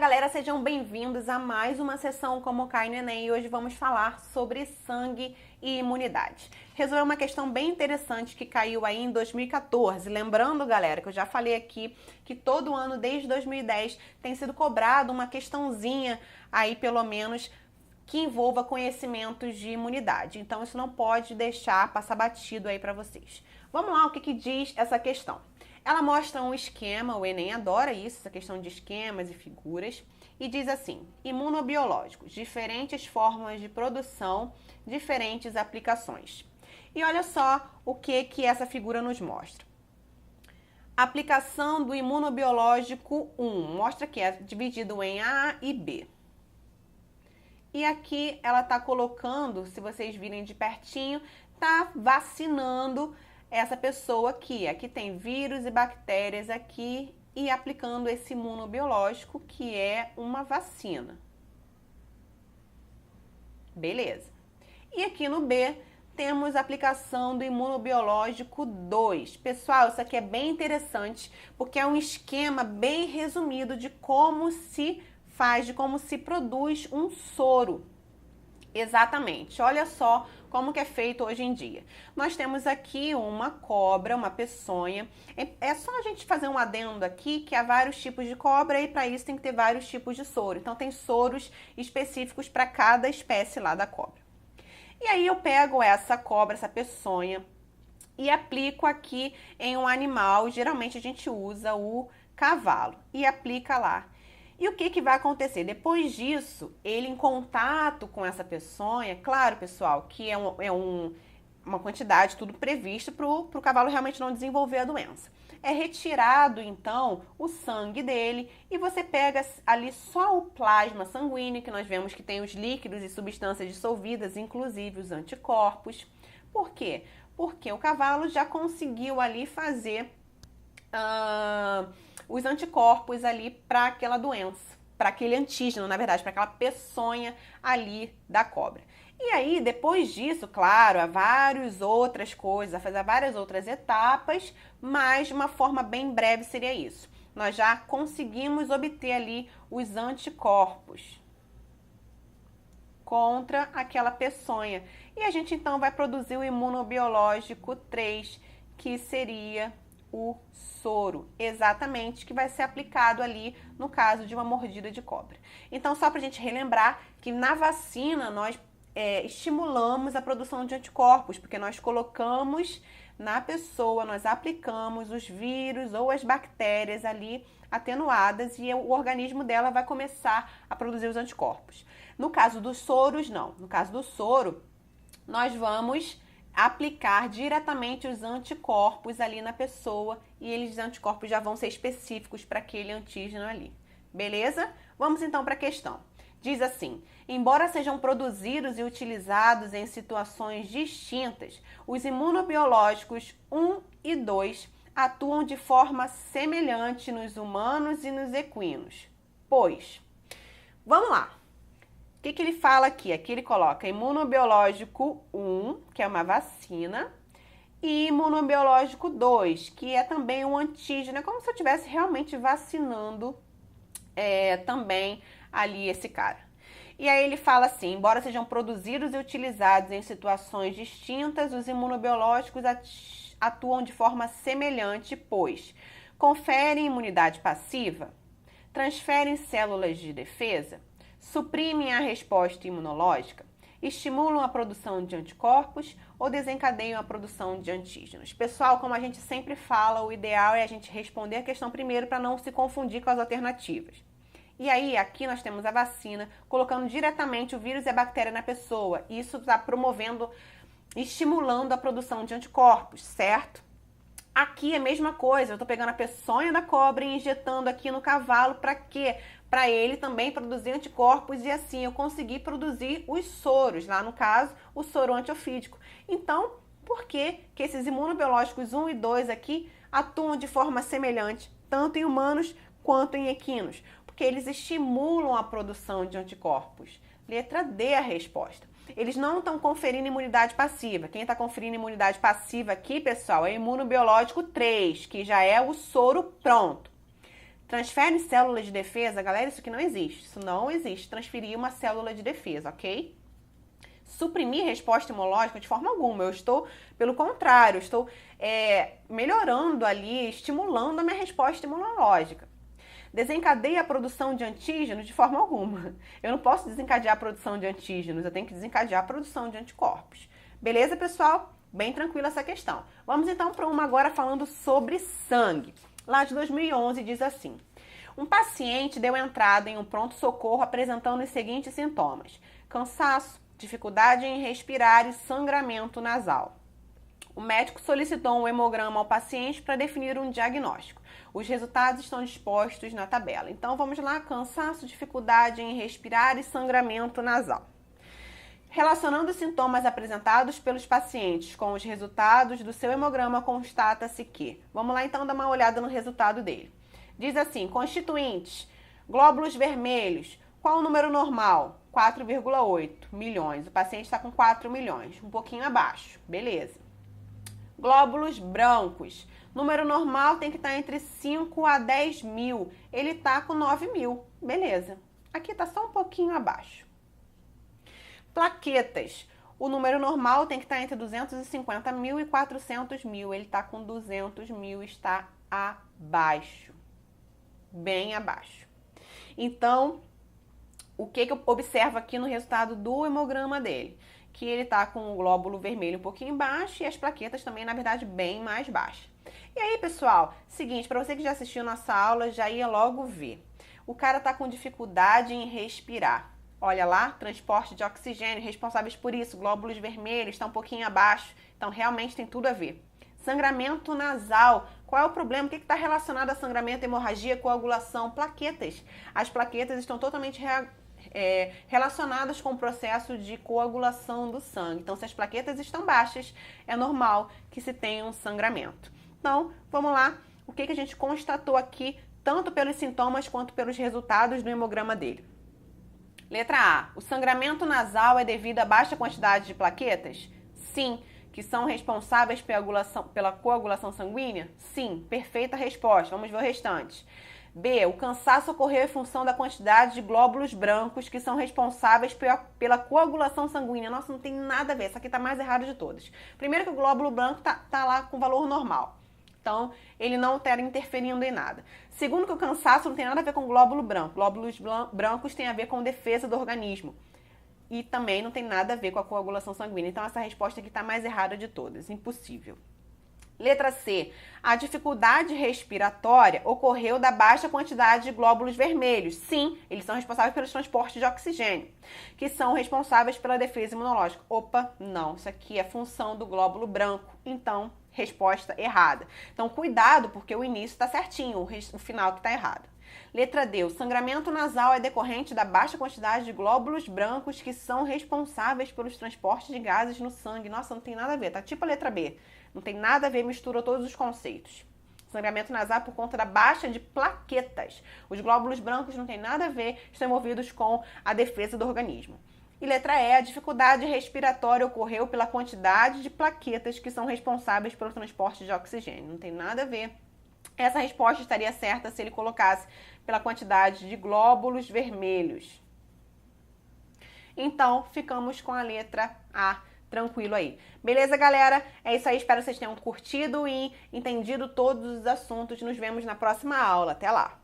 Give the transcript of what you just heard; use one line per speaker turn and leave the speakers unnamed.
galera, sejam bem-vindos a mais uma sessão Como Cai no Enem e hoje vamos falar sobre sangue e imunidade. Resolver uma questão bem interessante que caiu aí em 2014. Lembrando, galera, que eu já falei aqui que todo ano, desde 2010, tem sido cobrado uma questãozinha aí, pelo menos, que envolva conhecimentos de imunidade. Então, isso não pode deixar passar batido aí para vocês. Vamos lá, o que diz essa questão? Ela mostra um esquema, o Enem adora isso, essa questão de esquemas e figuras, e diz assim: imunobiológicos, diferentes formas de produção, diferentes aplicações. E olha só o que essa figura nos mostra. Aplicação do imunobiológico 1, mostra que é dividido em A e B. E aqui ela está colocando, se vocês virem de pertinho, está vacinando essa pessoa aqui. Aqui tem vírus e bactérias aqui e aplicando esse imunobiológico, que é uma vacina. Beleza. E aqui no B temos a aplicação do imunobiológico 2. Pessoal, isso aqui é bem interessante porque é um esquema bem resumido de como se faz, de como se produz um soro. Exatamente. Olha só como que é feito hoje em dia. Nós temos aqui uma cobra, uma peçonha. É só a gente fazer um adendo aqui que há vários tipos de cobra e para isso tem que ter vários tipos de soro. Então tem soros específicos para cada espécie lá da cobra. E aí eu pego essa cobra, essa peçonha e aplico aqui em um animal. Geralmente a gente usa o cavalo e aplica lá. E o que vai acontecer? Depois disso, ele em contato com essa peçonha, claro, pessoal, que uma quantidade tudo previsto para o cavalo realmente não desenvolver a doença. É retirado, então, o sangue dele e você pega ali só o plasma sanguíneo, que nós vemos que tem os líquidos e substâncias dissolvidas, inclusive os anticorpos. Por quê? Porque o cavalo já conseguiu ali fazer os anticorpos ali para aquela doença, para aquele antígeno, na verdade, para aquela peçonha ali da cobra. E aí, depois disso, claro, há várias outras coisas, há várias outras etapas, mas de uma forma bem breve seria isso. Nós já conseguimos obter ali os anticorpos contra aquela peçonha. E a gente então vai produzir o imunobiológico 3, que seria o soro, exatamente, que vai ser aplicado ali no caso de uma mordida de cobra. Então, só para a gente relembrar que na vacina nós estimulamos a produção de anticorpos, porque nós colocamos na pessoa, nós aplicamos os vírus ou as bactérias ali atenuadas e o organismo dela vai começar a produzir os anticorpos. No caso dos soros, não. No caso do soro, nós vamos aplicar diretamente os anticorpos ali na pessoa e eles, anticorpos, já vão ser específicos para aquele antígeno ali. Beleza? Vamos então para a questão. Diz assim: embora sejam produzidos e utilizados em situações distintas, os imunobiológicos 1 e 2 atuam de forma semelhante nos humanos e nos equinos. Pois, vamos lá. O que ele fala aqui? Aqui ele coloca imunobiológico 1, que é uma vacina, e imunobiológico 2, que é também um antígeno. É como se eu estivesse realmente vacinando também ali esse cara. E aí ele fala assim: embora sejam produzidos e utilizados em situações distintas, os imunobiológicos atuam de forma semelhante, pois conferem imunidade passiva, transferem células de defesa, suprimem a resposta imunológica, estimulam a produção de anticorpos ou desencadeiam a produção de antígenos. Pessoal, como a gente sempre fala, o ideal é a gente responder a questão primeiro para não se confundir com as alternativas. E aí, aqui nós temos a vacina, colocando diretamente o vírus e a bactéria na pessoa. Isso está promovendo, estimulando a produção de anticorpos, certo? Aqui é a mesma coisa, eu estou pegando a peçonha da cobra e injetando aqui no cavalo, para quê? Para ele também produzir anticorpos e assim eu conseguir produzir os soros, lá no caso, o soro antiofídico. Então, por que esses imunobiológicos 1 e 2 aqui atuam de forma semelhante, tanto em humanos quanto em equinos? Porque eles estimulam a produção de anticorpos. Letra D a resposta. Eles não estão conferindo imunidade passiva. Quem está conferindo imunidade passiva aqui, pessoal, é imunobiológico 3, que já é o soro pronto. Transfere célula de defesa? Galera, isso aqui não existe. Isso não existe. Transferir uma célula de defesa, ok? Suprimir resposta imunológica de forma alguma. Eu estou, pelo contrário, eu estou melhorando ali, estimulando a minha resposta imunológica. Desencadeia a produção de antígenos de forma alguma. Eu não posso desencadear a produção de antígenos, eu tenho que desencadear a produção de anticorpos. Beleza, pessoal? Bem tranquila essa questão. Vamos então para uma agora falando sobre sangue. Lá de 2011 diz assim: um paciente deu entrada em um pronto-socorro apresentando os seguintes sintomas: cansaço, dificuldade em respirar e sangramento nasal. O médico solicitou um hemograma ao paciente para definir um diagnóstico. Os resultados estão dispostos na tabela. Então vamos lá: cansaço, dificuldade em respirar e sangramento nasal. Relacionando os sintomas apresentados pelos pacientes com os resultados do seu hemograma, constata-se que... Vamos lá então dar uma olhada no resultado dele. Diz assim: constituintes, glóbulos vermelhos. Qual o número normal? 4,8 milhões. O paciente está com 4 milhões, um pouquinho abaixo. Beleza. Glóbulos brancos. Número normal tem que estar entre 5 a 10 mil. Ele está com 9 mil. Beleza. Aqui está só um pouquinho abaixo. Plaquetas. O número normal tem que estar entre 250 mil e 400 mil. Ele está com 200 mil, está abaixo. Bem abaixo. Então, o que eu observo aqui no resultado do hemograma dele? Que ele está com o glóbulo vermelho um pouquinho baixo e as plaquetas também, na verdade, bem mais baixas. E aí, pessoal, seguinte, para você que já assistiu nossa aula, já ia logo ver. O cara está com dificuldade em respirar. Olha lá, transporte de oxigênio, responsáveis por isso, glóbulos vermelhos, está um pouquinho abaixo. Então, realmente tem tudo a ver. Sangramento nasal. Qual é o problema? O que está relacionado a sangramento, hemorragia, coagulação? Plaquetas. As plaquetas estão totalmente relacionadas com o processo de coagulação do sangue. Então, se as plaquetas estão baixas, é normal que se tenha um sangramento. Então, vamos lá. O que a gente constatou aqui, tanto pelos sintomas quanto pelos resultados do hemograma dele? Letra A. O sangramento nasal é devido à baixa quantidade de plaquetas? Sim. Que são responsáveis pela coagulação sanguínea? Sim. Perfeita resposta. Vamos ver o restante. B. O cansaço ocorreu em função da quantidade de glóbulos brancos que são responsáveis pela coagulação sanguínea. Nossa, não tem nada a ver. Essa aqui está mais errada de todas. Primeiro que o glóbulo branco tá lá com valor normal. Então, ele não está interferindo em nada. Segundo que o cansaço não tem nada a ver com glóbulo branco. Glóbulos brancos têm a ver com defesa do organismo. E também não tem nada a ver com a coagulação sanguínea. Então, essa resposta aqui está mais errada de todas. Impossível. Letra C. A dificuldade respiratória ocorreu da baixa quantidade de glóbulos vermelhos. Sim, eles são responsáveis pelo transporte de oxigênio, que são responsáveis pela defesa imunológica. Opa, não. Isso aqui é função do glóbulo branco. Então, resposta errada. Então, cuidado, porque o início está certinho, o final que está errado. Letra D. O sangramento nasal é decorrente da baixa quantidade de glóbulos brancos que são responsáveis pelos transportes de gases no sangue. Nossa, não tem nada a ver, tá? Tipo a letra B. Não tem nada a ver, mistura todos os conceitos. Sangramento nasal por conta da baixa de plaquetas. Os glóbulos brancos não tem nada a ver, estão envolvidos com a defesa do organismo. E letra E, a dificuldade respiratória ocorreu pela quantidade de plaquetas que são responsáveis pelo transporte de oxigênio. Não tem nada a ver. Essa resposta estaria certa se ele colocasse pela quantidade de glóbulos vermelhos. Então, ficamos com a letra A. Tranquilo aí. Beleza, galera? É isso aí. Espero que vocês tenham curtido e entendido todos os assuntos. Nos vemos na próxima aula. Até lá!